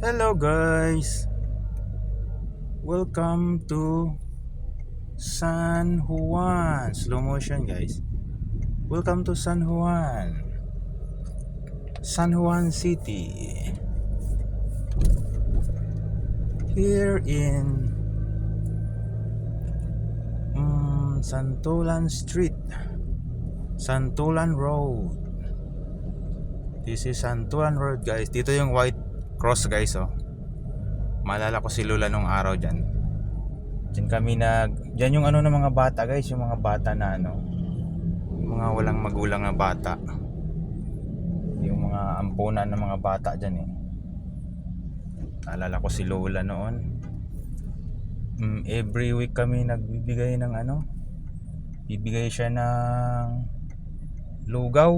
Hello guys, welcome to San Juan. Slow motion guys. Welcome to San Juan, San Juan City. Here in Santolan Street, Santolan Road. This is Santolan Road guys. Dito yung white cross guys oh. Maalala ko si Lola nung araw dyan. Diyan yung ano ng mga bata guys, yung mga bata na ano, yung mga walang magulang na bata, yung mga ampunan ng mga bata dyan eh. Naalala ko si Lola noon. Every week kami nagbibigay ng ano, bibigay siya ng lugaw,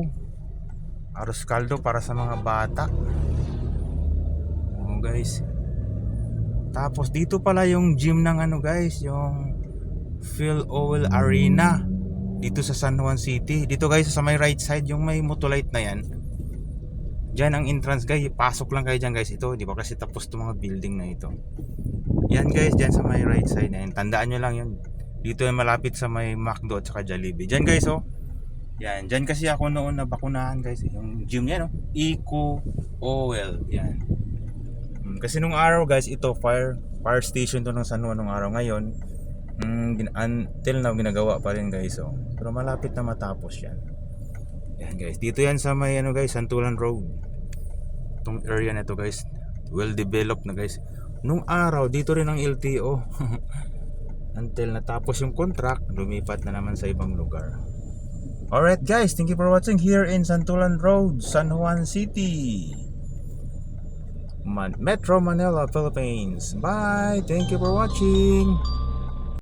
arroz caldo para sa mga bata. Oh guys. Tapos dito pala yung gym ng ano guys, yung Phil Oil Arena dito sa San Juan City. Dito guys sa may right side, yung may Motolite na yan. Diyan ang entrance guys, pasok lang kayo dyan guys. Ito, di ba kasi tapos itong mga building na ito. Yan guys, dyan sa may right side na yan. Tandaan nyo lang yun. Dito yung malapit sa may McDo at saka Jollibee. Dyan guys oh. Yan, dyan kasi ako noon nabakunahan guys. Yung gym yan oh, Eco Oil. Yan. Kasi nung araw guys, ito fire station to ng San Juan nung araw. Ngayon until now ginagawa pa rin guys oh. Pero malapit na matapos yan. Yan guys, dito yan sa may ano guys, Santolan Road. Itong area na to guys, well developed na guys. Nung araw dito rin ang LTO. Until natapos yung contract, lumipat na naman sa ibang lugar. Alright guys, thank you for watching here in Santolan Road, San Juan City, Metro Manila, Philippines. Bye, thank you for watching.